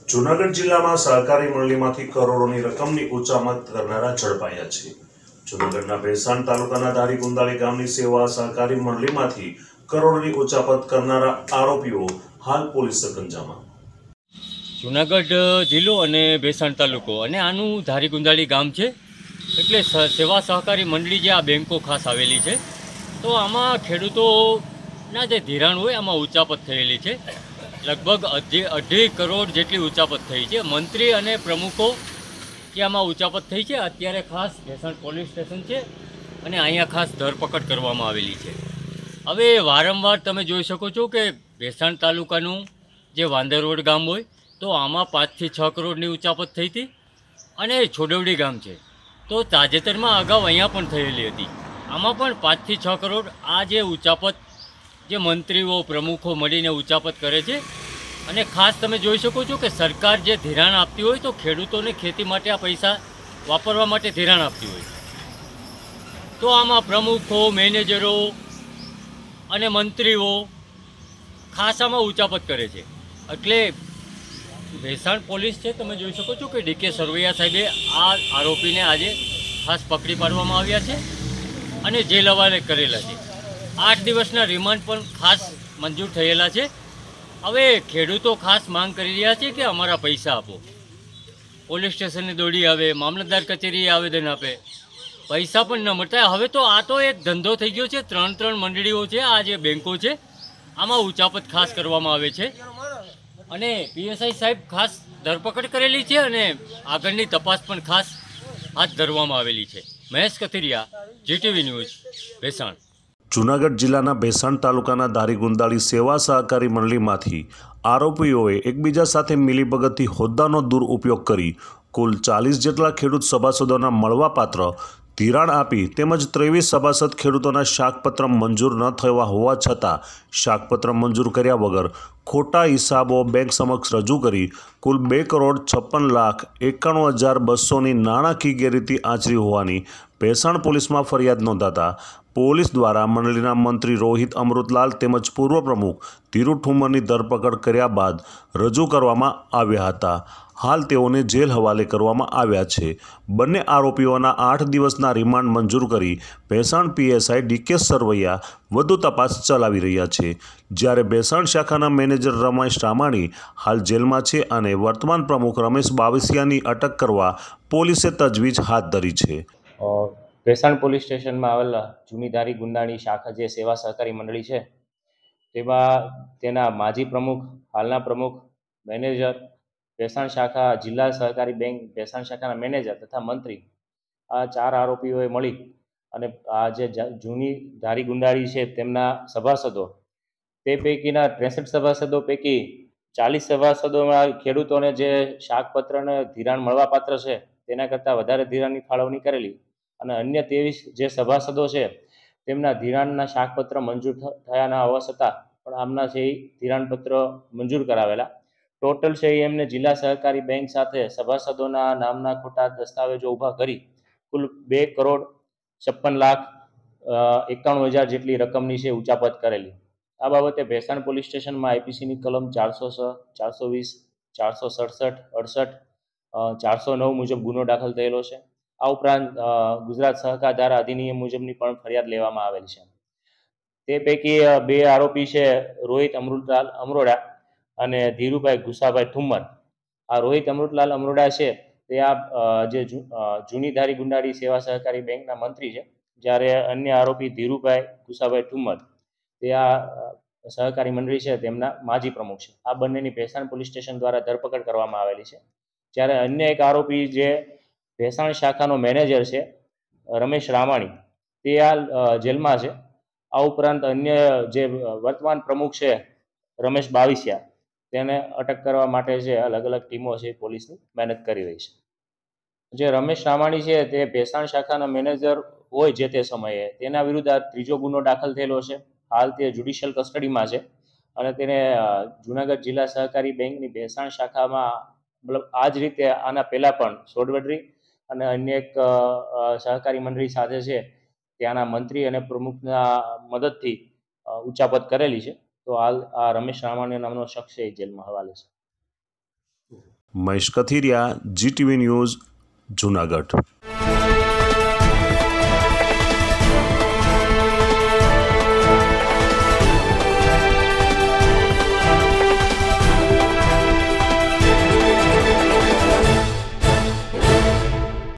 જૂનાગઢ જિલ્લામાં સહકારી મંડળીમાંથી કરોડોની રકમની ઉચામત કરનારા ઝડપાયા છે। જૂનાગઢના ભેસાણ તાલુકાના ધારીગુંદાળી ગામની સેવા સહકારી મંડળીમાંથી કરોડોની ઉચાપત કરનારા આરોપીઓ હાલ પોલીસ સકંજામાં। જૂનાગઢ જિલ્લો અને ભેસાણ તાલુકો અને આનું ધારીગુંદાળી ગામ છે, એટલે સેવા સહકારી મંડળી જે આ બેંકો ખાસ આવેલી છે, તો આમાં ખેડૂતોના જે ધિરાણ હોય આમાં ઉચાપત થયેલી છે। લગભગ 2.5 કરોડ જેટલી ઉચાપત થઈ છે। મંત્રી અને પ્રમુખો કે આમાં ઉચાપત થઈ છે। અત્યારે ખાસ ભેસાણ પોલીસ સ્ટેશન છે અને અહીંયા ખાસ ધરપકડ કરવામાં આવેલી છે। હવે વારંવાર તમે જોઈ શકો છો કે ભેસાણ તાલુકાનું જે વાંદરવડ ગામ હોય તો આમાં 5 થી 6 કરોડની ઉચાપત થઈ હતી, અને છોડવડી ગામ છે તો તાજેતરમાં અગાઉ અહીંયા પણ થયેલી હતી, આમાં પણ 5 થી 6 કરોડ આ જે ઉચાપત જે મંત્રીઓ પ્રમુખો મળીને ઉચાપત કરે છે। અને ખાસ તમે જોઈ શકો છો કે સરકાર જે ધિરાણ આપતી હોય તો ખેડૂતોને ખેતી માટે આ પૈસા વાપરવા માટે ધિરાણ આપતી હોય, તો આમાં પ્રમુખો, મેનેજરો અને મંત્રીઓ ખાસ આમાં ઉચાપત કરે છે। એટલે ભેસાણ પોલીસ છે, તમે જોઈ શકો છો કે ડીકે સરવૈયા સાહેબે આ આરોપીને આજે ખાસ પકડી પાડવામાં આવ્યા છે અને જેલ હવાલે કરેલા છે। 8 દિવસના રિમાન્ડ પણ ખાસ મંજૂર થયેલા છે। હવે ખેડૂતો ખાસ માંગ કરી રહ્યા છે કે અમારા પૈસા આપો। પોલીસ સ્ટેશને દોડી આવે, મામલતદાર કચેરીએ આવેદન આપે, પૈસા પણ ન મળતા। હવે તો આ તો એક ધંધો થઈ ગયો છે। 3 મંડળીઓ છે, આ જે બેંકો છે આમાં ઉચાપત ખાસ કરવામાં આવે છે અને પીએસઆઈ સાહેબ ખાસ ધરપકડ કરેલી છે અને આગળની તપાસ પણ ખાસ હાથ ધરવામાં આવેલી છે। Mahesh Kathiriya, GTV news, Bhesan. જૂનાગઢ જિલ્લાના ભેસાણ તાલુકાના ધારીગુંદાળી સેવા સહકારી મંડળીમાંથી આરોપીઓએ એકબીજા સાથે મિલીભગતથી હોદ્દાનો દુરુપયોગ કરી કુલ 40 જેટલા ખેડૂત સભાસદોના મળવાપાત્ર ધિરાણ આપી તેમજ 23 સભાસદ ખેડૂતોના શાકપત્ર મંજૂર ન થયા હોવા છતાં શાકપત્ર મંજૂર કર્યા વગર ખોટા હિસાબો બેંક સમક્ષ રજૂ કરી કુલ 2,56,91,200ની નાણાકીય ગેરરીતિ આચરી હોવાની ભેસાણ પોલીસમાં ફરિયાદ નોંધાતા પોલીસ દ્વારા મંડળીના મંત્રી રોહિત અમૃતલાલ તેમજ પૂર્વ પ્રમુખ ધીરુ ઠુમ્મરની ધરપકડ કર્યા બાદ રજૂ કરવામાં આવ્યા હતા। હાલ તેઓને જેલ હવાલે કરવામાં આવ્યા છે। બંને આરોપીઓના 8 દિવસના રિમાન્ડ મંજૂર કરી ભેસાણ પીએસઆઈ ડીકે સરવૈયા વધુ તપાસ ચલાવી રહ્યા છે, જ્યારે ભેસાણ શાખાના મેનેજર રમેશ રામાણી હાલ જેલમાં છે અને વર્તમાન પ્રમુખ રમેશ બાવસિયાની અટક કરવા પોલીસે તજવીજ હાથ ધરી છે। ભેસાણ પોલીસ સ્ટેશનમાં આવેલા જૂની ધારીગુંદાળી શાખા જે સેવા સહકારી મંડળી છે તેમાં તેના માજી પ્રમુખ, હાલના પ્રમુખ, મેનેજર, ભેસાણ શાખા જિલ્લા સહકારી બેંક ભેસાણ શાખાના મેનેજર તથા મંત્રી, આ 4 આરોપીઓએ મળી અને આ જે જૂની ધારીગુંદાળી છે તેમના સભાસદો, તે પૈકીના 63 સભાસદો પૈકી 40 સભાસદોમાં ખેડૂતોને જે શાકપત્રને ધિરાણ મળવાપાત્ર છે તેના કરતાં વધારે ધિરાણની ફાળવણી કરેલી અને અન્ય 23 જે સભાસદો છે તેમના ધિરાણના શાકપત્ર મંજૂર થયા ન હોવા છતાં પણ આમના છે એ ધિરાણપત્ર મંજૂર કરાવેલા। ટોટલ છે એ એમને જિલ્લા સહકારી બેંક સાથે સભાસદોના નામના ખોટા દસ્તાવેજો ઊભા કરી કુલ 2,56,91,000 જેટલી રકમની છે ઉચાપત કરેલી। આ બાબતે ભેસાણ પોલીસ સ્ટેશનમાં આઈપીસીની કલમ 406, 420, 467, 68, 409 મુજબ ગુનો દાખલ થયેલો છે। આ ઉપરાંત ગુજરાત સહકાર ધારા અધિનિયમ મુજબની પણ ફરિયાદ લેવામાં આવેલ છે। તે પૈકી 2 આરોપી છે રોહિત અમૃતલાલ અમરોડા અને ધીરુભાઈ ગુસાભાઈ ઠુમ્મર। આ રોહિત અમૃતલાલ અમરોડા છે તે આ જે જૂની ધારીગુંદાળી સેવા સહકારી બેંકના મંત્રી છે, જ્યારે અન્ય આરોપી ધીરુભાઈ ગુસાભાઈ ઠુમ્મર તે આ સહકારી મંડળી છે તેમના માજી પ્રમુખ છે। આ બંનેની ભેસાણ પોલીસ સ્ટેશન દ્વારા ધરપકડ કરવામાં આવેલી છે, જ્યારે અન્ય એક આરોપી જે ભેસાણ શાખાનો મેનેજર છે રમેશ રામાણી તે હાલ જેલમાં છે। આ ઉપરાંત અન્ય જે વર્તમાન પ્રમુખ છે રમેશ બાવસિયા તેને અટક કરવા માટે છે અલગ અલગ ટીમો છે પોલીસની મહેનત કરી રહી છે। જે રમેશ રામાણી છે તે ભેસાણ શાખાના મેનેજર હોય જે તે સમયે તેના વિરુદ્ધ આ 3જો ગુનો દાખલ થયેલો છે। હાલ તે જ્યુડિશિયલ કસ્ટડીમાં છે અને તેને જૂનાગઢ જિલ્લા સહકારી બેંકની ભેસાણ શાખામાં મતલબ આ જ રીતે આના પહેલાં પણ સોડવડરી અને અન્ય એક સહકારી મંડળી સાથે છે ત્યાંના મંત્રી અને પ્રમુખના મદદથી ઉચાપત કરેલી છે। તો હાલ આ રમેશ રામાણી નામનો શખ્સ છે જેલમાં હવાલે છે। Mahesh Kathiria, GTV news, Junagadh.